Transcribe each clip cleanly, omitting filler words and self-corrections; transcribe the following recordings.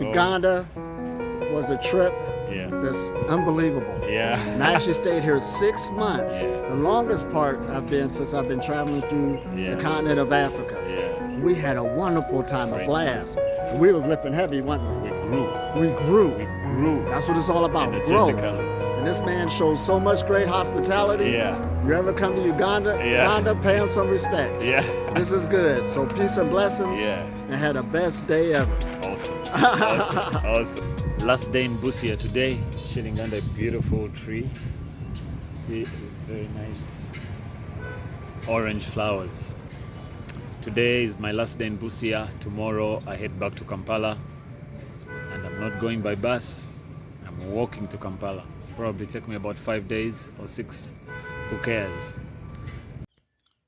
Uganda was a trip that's unbelievable. Yeah. And I actually stayed here 6 months. Yeah. The longest part I've been since I've been traveling through the continent of Africa. Yeah. We had a wonderful time, a Great blast. We was lifting heavy, wasn't We we? grew. We grew. We grew. That's what it's all about, growth. Energetically. And this man shows so much great hospitality. Yeah. You ever come to Uganda? Uganda, pay him some respects. Yeah. This is good. So peace and blessings. Yeah. And had the best day ever. Awesome. Awesome. Awesome. Last day in Busia today, chilling under a beautiful tree. See, very nice orange flowers. Today is my last day in Busia. Tomorrow I head back to Kampala. And I'm not going by bus. I'm walking to Kampala. It's probably take me about 5 days or 6. Who cares?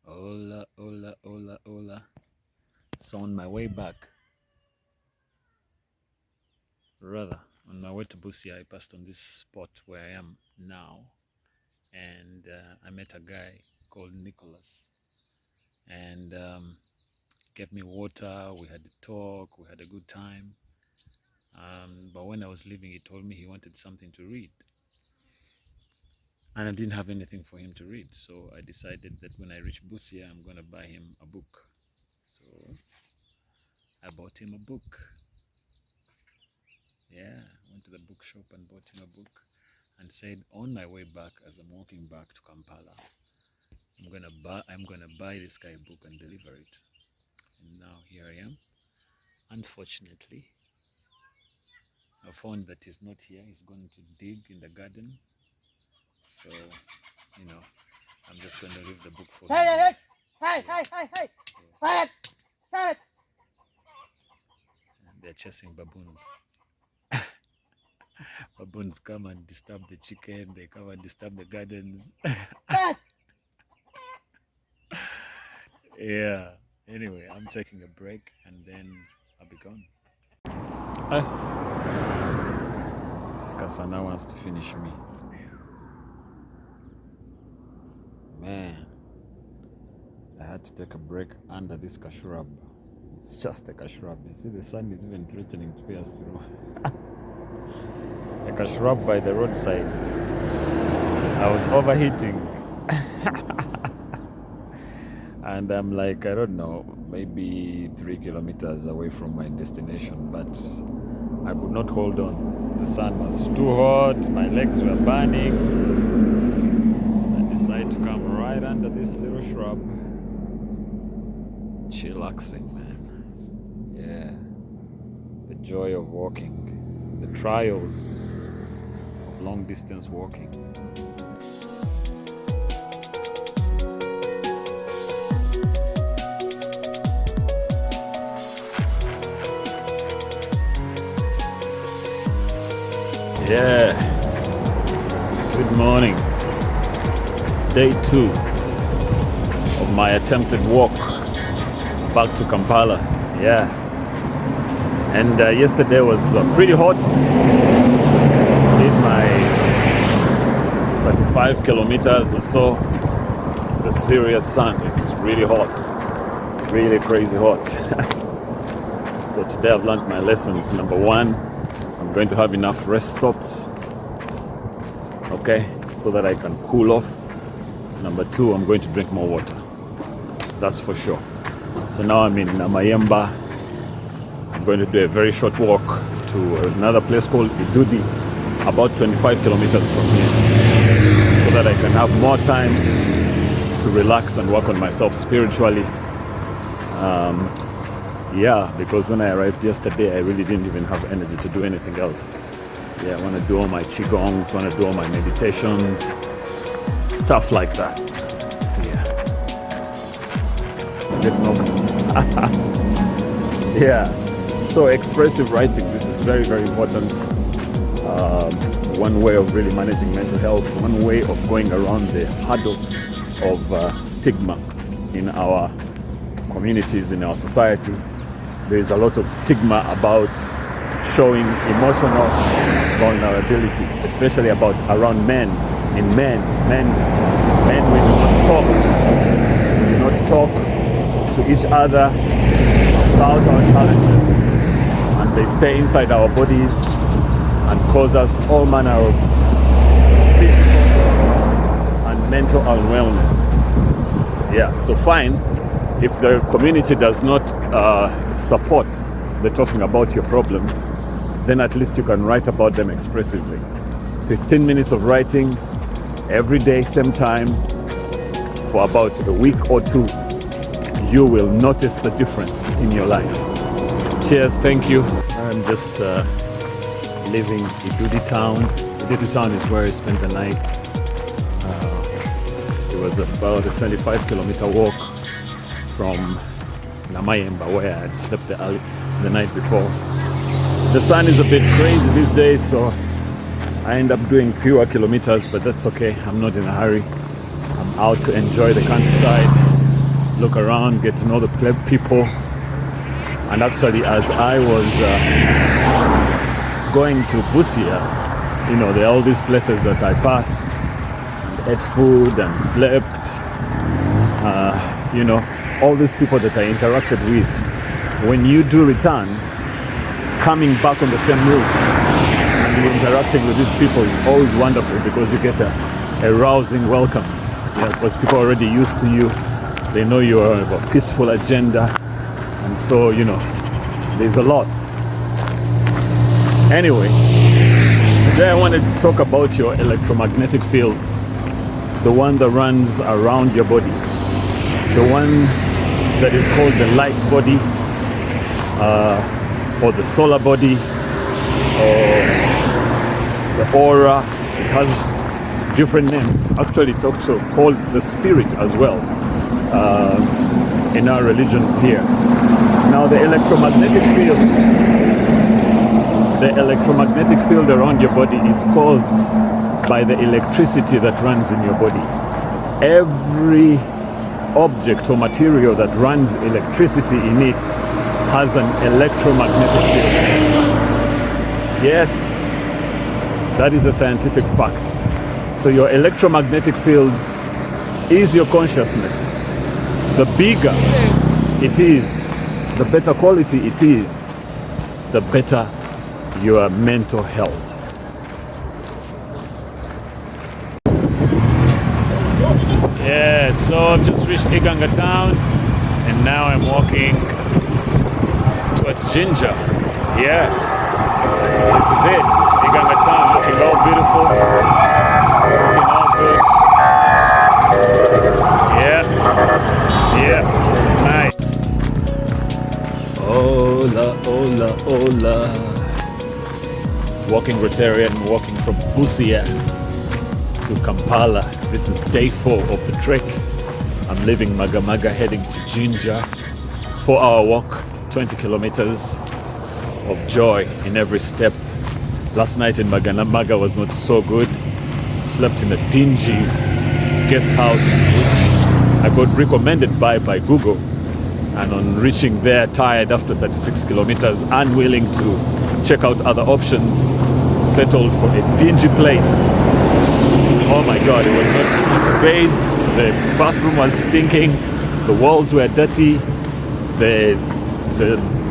Hola, hola, hola, hola. So on my way back, rather on my way to Busia, I passed on this spot where I am now, and I met a guy called Nicholas, and gave me water. We had a talk, we had a good time, but when I was leaving, he told me he wanted something to read, and I didn't have anything for him to read, so I decided that when I reach Busia, I'm going to buy him a book. So I bought him a book. Yeah, went to the bookshop and bought him a book and said on my way back, as I'm walking back to Kampala, I'm gonna buy this guy a book and deliver it. And now here I am. Unfortunately, I found that he's not here. He's going to dig in the garden. So, you know, I'm just gonna leave the book for him. And they're chasing baboons. Baboons come and disturb the chicken, they come and disturb the gardens. Yeah. Anyway, I'm taking a break and then I'll be gone. This Kasana wants to finish me. Man, I had to take a break under this kashrub. It's just a kashrub. You see, the sun is even threatening to pierce through. Like a shrub by the roadside. I was overheating. And I'm like, I don't know, maybe 3 kilometers away from my destination, but I could not hold on. The sun was too hot, my legs were burning. I decided to come right under this little shrub. Chillaxing, man. Yeah. The joy of walking. The trials of long distance walking. Yeah. Good morning. Day 2 of my attempted walk back to Kampala. Yeah. And yesterday was pretty hot. Did my 35 kilometers or so in the serious sun. It was really hot, really crazy hot. So today I've learned my lessons. Number 1, I'm going to have enough rest stops, okay, so that I can cool off. Number 2, I'm going to drink more water. That's for sure. So now I'm in Mayemba. I'm going to do a very short walk to another place called Idudi, about 25 kilometers from here, so that I can have more time to relax and work on myself spiritually. Yeah, because when I arrived yesterday, I really didn't even have energy to do anything else. Yeah, I want to do all my qigongs, want to do all my meditations, stuff like that. Yeah. It's a bit knocked. Yeah. So expressive writing, this is very, very important. One way of really managing mental health, one way of going around the hurdle of stigma in our communities, in our society. There is a lot of stigma about showing emotional vulnerability, especially around men. In men, we do not talk to each other about our challenges. And They stay inside our bodies and cause us all manner of physical and mental unwellness. Yeah, so fine. If the community does not support the talking about your problems, then at least you can write about them expressively. 15 minutes of writing every day, same time, for about a week or two, you will notice the difference in your life. Cheers, thank you. I'm just leaving Idudi town. Idudi town is where I spent the night. It was about a 25-kilometer walk from Namayemba, where I had slept the night before. The sun is a bit crazy these days, so I end up doing fewer kilometers, but that's okay. I'm not in a hurry. I'm out to enjoy the countryside, look around, get to know the people. And actually, as I was going to Busia, you know, there are all these places that I passed and ate food and slept. You know, all these people that I interacted with. When you do return, coming back on the same route and you interacting with these people is always wonderful, because you get a rousing welcome. Yeah, because people are already used to you. They know you have a peaceful agenda. And so, you know, there's a lot. Anyway, today I wanted to talk about your electromagnetic field. The one that runs around your body. The one that is called the light body, or the solar body, or the aura. It has different names. Actually, it's also called the spirit as well in our religions here. Now, the electromagnetic field around your body is caused by the electricity that runs in your body. Every object or material that runs electricity in it has an electromagnetic field. Yes, that is a scientific fact. So your electromagnetic field is your consciousness. The bigger it is, the better quality it is, the better your mental health. Yeah, so I've just reached Iganga town and now I'm walking towards Jinja. Yeah, this is it. Iganga town, looking all beautiful, looking all good. Yeah, nice. Hola, hola, hola. Walking Rotarian, walking from Busia to Kampala. This is day 4 of the trek. I'm leaving Magamaga, heading to Jinja. 4-hour walk, 20 kilometers of joy in every step. Last night in Magamaga was not so good. Slept in a dingy guest house, which I got recommended by Google. And on reaching there, tired after 36 kilometers, unwilling to check out other options, settled for a dingy place. Oh my God, it was not easy to bathe. The bathroom was stinking. The walls were dirty. The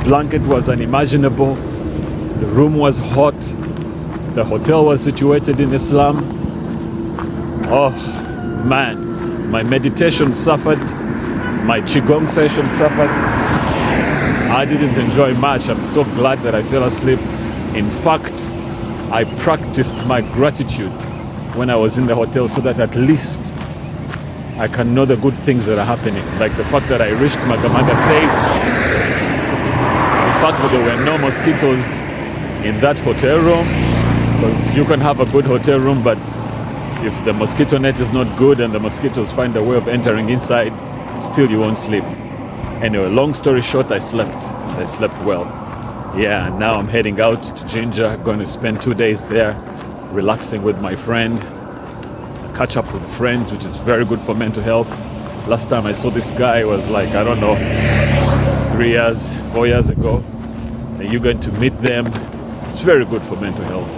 blanket was unimaginable. The room was hot. The hotel was situated in a slum. Oh man, my meditation suffered. My Qigong session suffered. I didn't enjoy much. I'm so glad that I fell asleep. In fact, I practiced my gratitude when I was in the hotel so that at least I can know the good things that are happening. Like the fact that I reached Magamaga safe. The fact that there were no mosquitoes in that hotel room. Because you can have a good hotel room, but if the mosquito net is not good and the mosquitoes find a way of entering inside, still you won't sleep. Anyway, long story short, I slept well. Yeah, and now I'm heading out to Jinja, going to spend 2 days there, relaxing with my friend, catch up with friends, which is very good for mental health. Last time I saw this guy was like, I don't know, 4 years ago. And you're going to meet them. It's very good for mental health.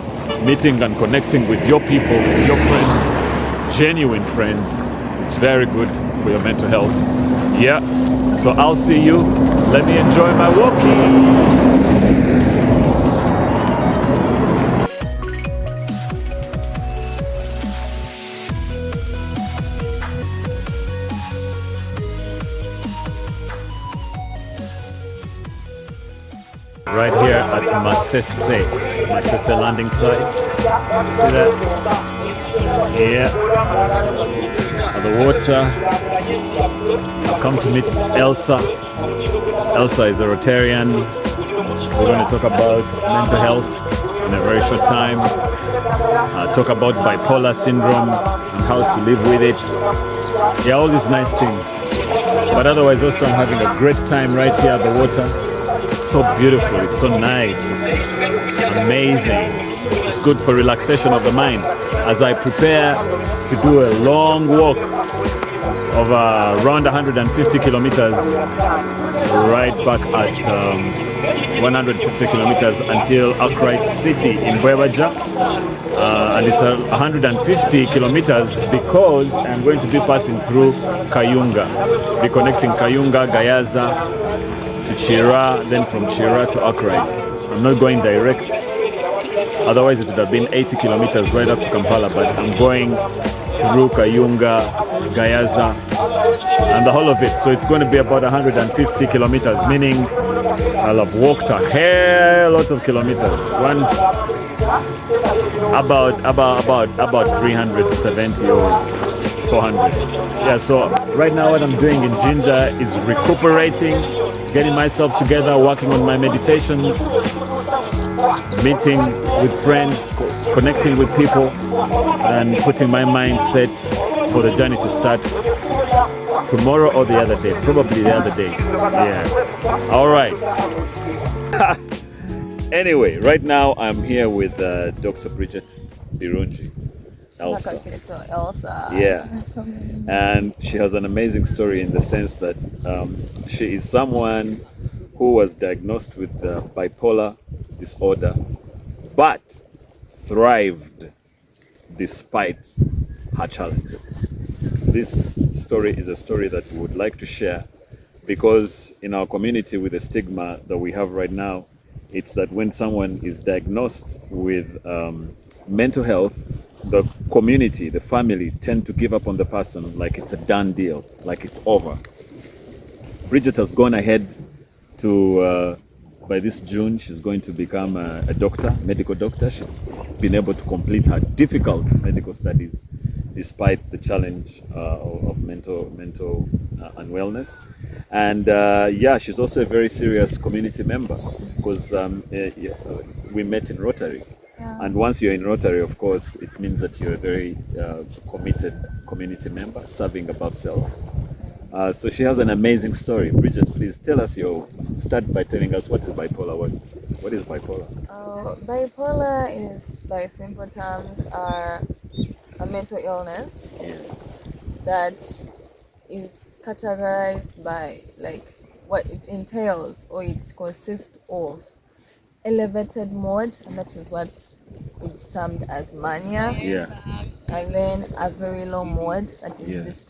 Meeting and connecting with your people, with your friends, genuine friends, is very good for your mental health. Yeah, so I'll see you. Let me enjoy my walking. Masese landing site. See that? Yeah. The water. I've come to meet Elsa. Elsa is a Rotarian. We're going to talk about mental health in a very short time. Talk about bipolar syndrome and how to live with it. Yeah, all these nice things. But otherwise, also I'm having a great time right here at the water. It's so beautiful. It's so nice. It's amazing. It's good for relaxation of the mind as I prepare to do a long walk of around 150 kilometers right back at 150 kilometers until Akright city in Busia. And it's 150 kilometers because I'm going to be passing through Kayunga. Be connecting Kayunga, Gayaza to Chira, then from Chira to Akright. I'm not going direct. Otherwise it would have been 80 kilometers right up to Kampala, but I'm going through Kayunga, Gayaza, and the whole of it. So it's going to be about 150 kilometers, meaning I'll have walked a hell lot of kilometers. About 370 or 400. Yeah, so right now what I'm doing in Jinja is recuperating, getting myself together, working on my meditations, meeting with friends, connecting with people, and putting my mindset for the journey to start tomorrow or the other day, probably the other day. Yeah. All right. Anyway, right now I'm here with Dr. Bridget Birungi, Elsa. Yeah. And she has an amazing story in the sense that she is someone who was diagnosed with bipolar disorder, but thrived despite her challenges. This story is a story that we would like to share because in our community, with the stigma that we have right now, it's that when someone is diagnosed with mental health, the community, the family tend to give up on the person like it's a done deal, like it's over. Bridget has gone ahead to, by this June, she's going to become a doctor, medical doctor. She's been able to complete her difficult medical studies despite the challenge of mental unwellness. And yeah, she's also a very serious community member because we met in Rotary. Yeah. And once you're in Rotary, of course, it means that you're a very committed community member, serving above self. So she has an amazing story. Bridget, please tell us start by telling us what is bipolar. What is bipolar? Bipolar is, by simple terms, a mental illness that is categorized by what it entails, or it consists of elevated mode, and that is what it's termed as mania. Yeah. And then a very low mode that is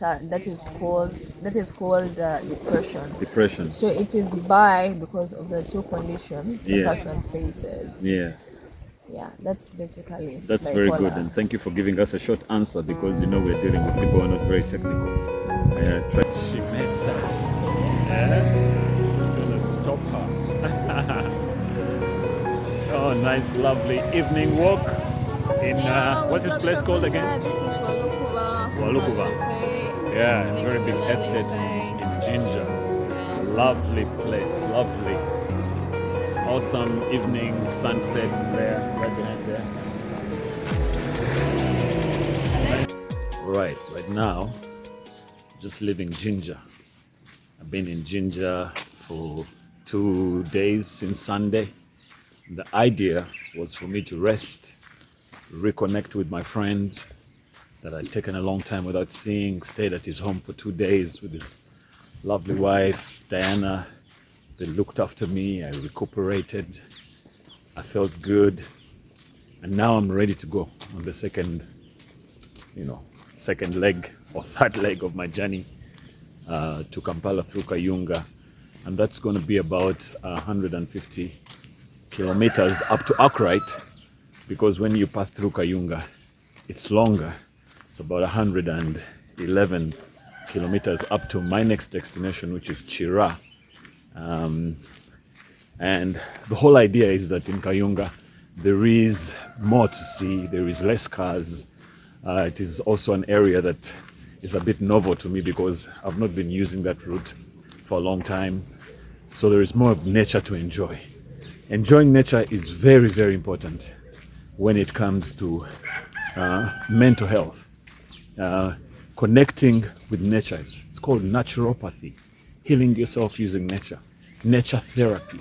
called depression. Depression. So it is because of the two conditions the person faces. Yeah. Yeah, that's basically. That's bipolar. Very good, and thank you for giving us a short answer because we're dealing with people who are not very technical. She made that. I'm gonna stop her. Oh, nice, lovely evening walk in what's this place called again? This is Walukuva. Yeah, a very big estate in Jinja. Lovely place, lovely. Awesome evening sunset there, right behind there. Right now, just leaving Jinja. I've been in Jinja for 2 days since Sunday. The idea was for me to rest, reconnect with my friends that I'd taken a long time without seeing, stayed at his home for 2 days with his lovely wife, Diana. They looked after me, I recuperated, I felt good, and now I'm ready to go on the second leg or third leg of my journey to Kampala through Kayunga, and that's going to be about 150 kilometers up to Akright, because when you pass through Kayunga, it's longer. It's about 111 kilometers up to my next destination, which is Chira. And the whole idea is that in Kayunga, there is more to see, there is less cars. It is also an area that is a bit novel to me because I've not been using that route for a long time. So there is more of nature to enjoy. Enjoying nature is very, very important when it comes to mental health. Connecting with nature, it's called naturopathy, healing yourself using nature, nature therapy.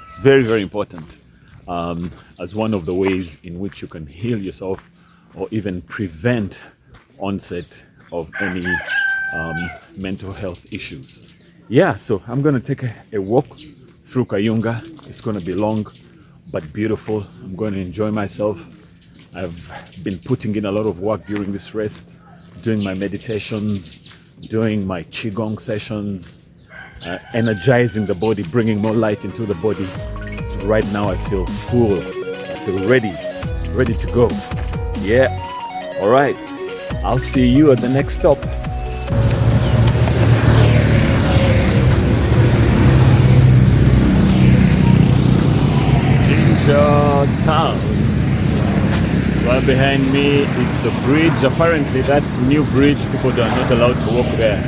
It's very, very important as one of the ways in which you can heal yourself or even prevent onset of any mental health issues. Yeah, so I'm going to take a walk through Kayunga. It's going to be long but beautiful. I'm going to enjoy myself. I've been putting in a lot of work during this rest, doing my meditations, doing my qigong sessions, energizing the body, bringing more light into the body. So right now I feel full, I feel ready to go. Yeah, all right. I'll see you at the next stop. Town. So right behind me is the bridge. Apparently that new bridge, people are not allowed to walk there.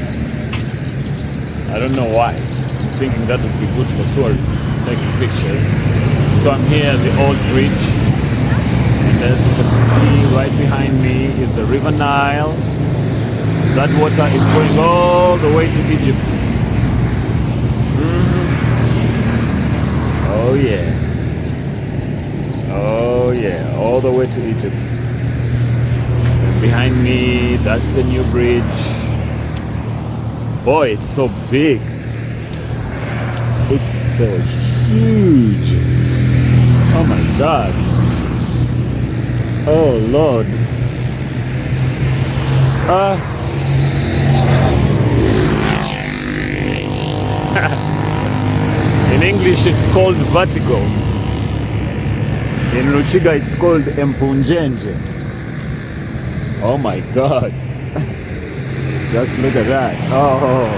I don't know why. I'm thinking that would be good for tourism, taking pictures. So I'm here at the old bridge, and as you can see right behind me is the River Nile. That water is going all the way to Egypt. Oh yeah. Oh yeah, all the way to Egypt. And behind me, that's the new bridge. Boy, it's so big. It's so huge. Oh my God. Oh Lord. In English, it's called vertigo. In Ruchiga, it's called empunjenje. Oh my God. Just look at that. Oh.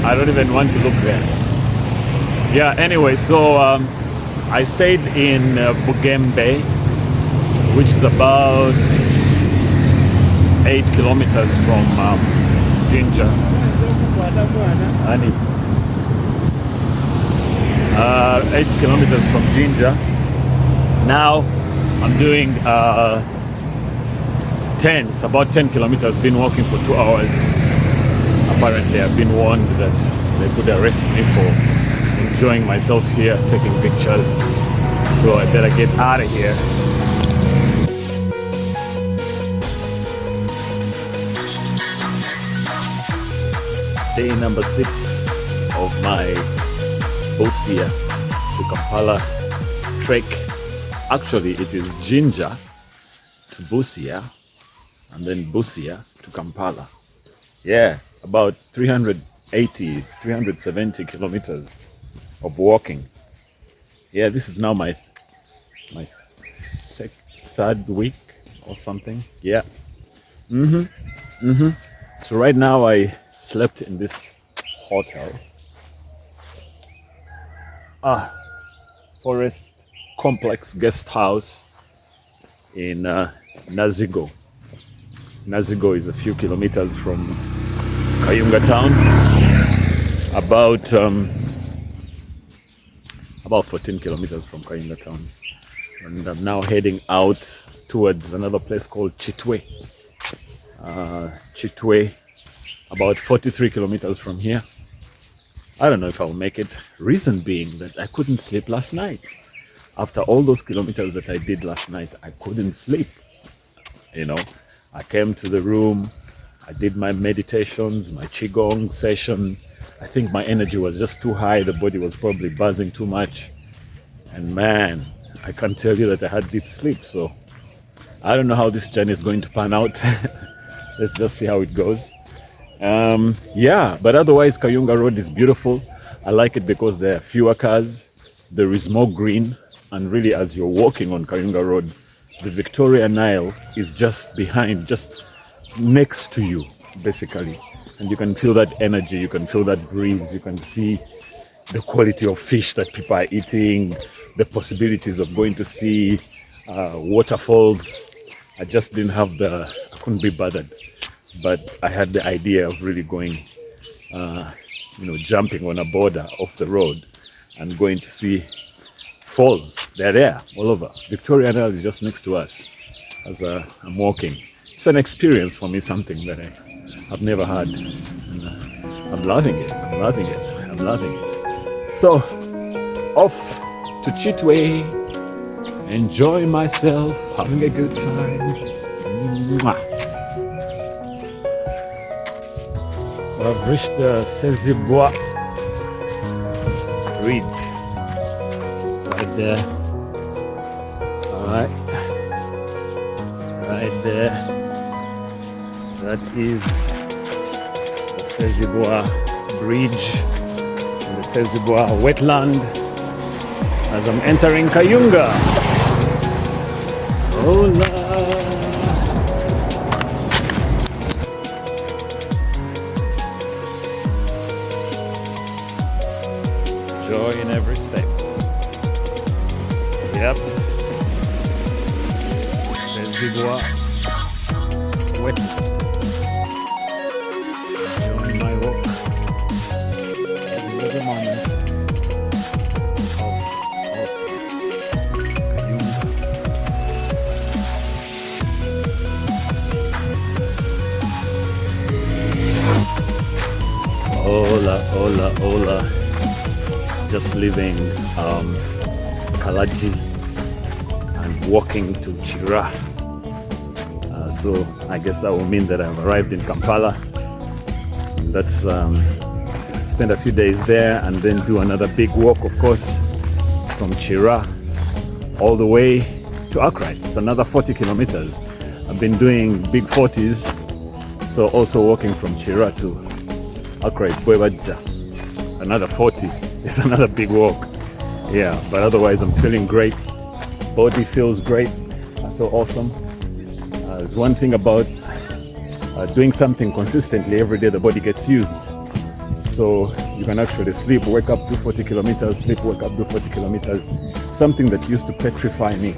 I don't even want to look there. Yeah, anyway, so I stayed in Bugembe, which is about 8 kilometers from Jinja. 8 kilometers from Jinja. Now I'm doing 10. It's about 10 kilometers. Been walking for 2 hours. Apparently I've been warned that they could arrest me for enjoying myself here, taking pictures. So I better get out of here. Day number 6 of my Busia to Kampala trek. Actually, it is Jinja to Busia and then Busia to Kampala. Yeah, about 370 kilometers of walking. Yeah, this is now my third week or something. Yeah. So right now I slept in this hotel. Forest Complex Guest House in Nazigo. Nazigo is a few kilometers from Kayunga town, about 14 kilometers from Kayunga town. And I'm now heading out towards another place called Chitwe. Chitwe, about 43 kilometers from here. I don't know if I'll make it. Reason being that I couldn't sleep last night. After all those kilometers that I did last night, I couldn't sleep. You know, I came to the room, I did my meditations, my qigong session. I think my energy was just too high. The body was probably buzzing too much. And man, I can't tell you that I had deep sleep. So I don't know how this journey is going to pan out. Let's just see how it goes. Yeah, but otherwise Kayunga Road is beautiful. I like it because there are fewer cars, there is more green, and really as you're walking on Kayunga Road, the Victoria Nile is just behind, just next to you, basically. and you can feel that energy, you can feel that breeze, you can see the quality of fish that people are eating, the possibilities of going to see waterfalls. I just didn't have I couldn't be bothered, but I had the idea of really going, jumping on a border off the road and going to see falls. They're there all over. Victoria Island is just next to us as I'm walking. It's an experience for me, something that I've never had. And, I'm loving it. I'm loving it. I'm loving it. So, off to Chitwe, enjoy myself, having a good time. Mwah. I've reached the Sezibwa Bridge. Right there. Alright. Right there. That is the Sezibwa Bridge and the Sezibwa wetland as I'm entering Kayunga. Hola. Joy in every step. Yep. Sezibwa wetland. Enjoying my walk. Every moment. Awesome. Kayunga. Hola. Just leaving Kalaji and walking to Chira. So I guess that will mean that I've arrived in Kampala. That's spend a few days there and then do another big walk, of course, from Chira all the way to Akright. It's another 40 kilometers. I've been doing big 40s, so also walking from Chira to Akright, Bwebaja, another 40. It's another big walk. Yeah, but otherwise I'm feeling great. Body feels great. I feel awesome. There's one thing about doing something consistently every day, the body gets used. So you can actually sleep, wake up, do 40 kilometers, sleep, wake up, do 40 kilometers. Something that used to petrify me.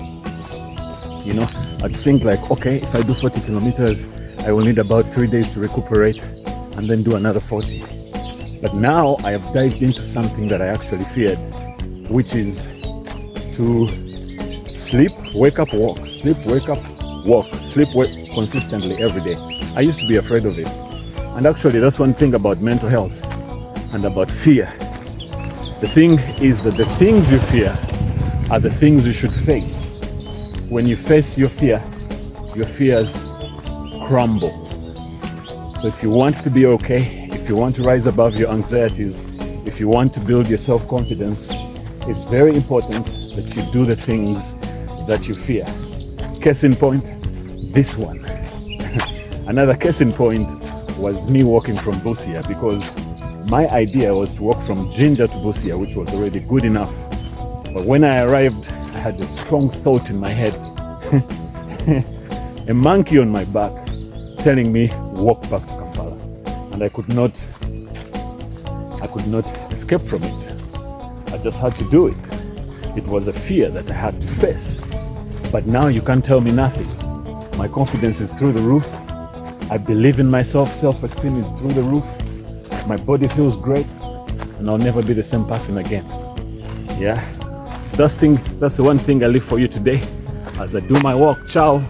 You know, I'd think like, okay, if I do 40 kilometers, I will need about 3 days to recuperate and then do another 40. But now I have dived into something that I actually feared, which is to sleep, wake up, walk, sleep, wake up, walk, sleep, wake consistently every day. I used to be afraid of it. And actually that's one thing about mental health and about fear. The thing is that the things you fear are the things you should face. When you face your fears crumble. So if you want to be okay, if you want to rise above your anxieties, if you want to build your self-confidence, it's very important that you do the things that you fear. Case in point, this one. Another case in point was me walking from Busia, because my idea was to walk from Jinja to Busia, which was already good enough. But when I arrived, I had a strong thought in my head. A monkey on my back telling me, walk back to Kampala. And I could not escape from it. I just had to do it. It was a fear that I had to face. But now you can't tell me nothing. My confidence is through the roof. I believe in myself. Self-esteem is through the roof. My body feels great. And I'll never be the same person again. Yeah? So that's the one thing I leave for you today as I do my walk. Ciao.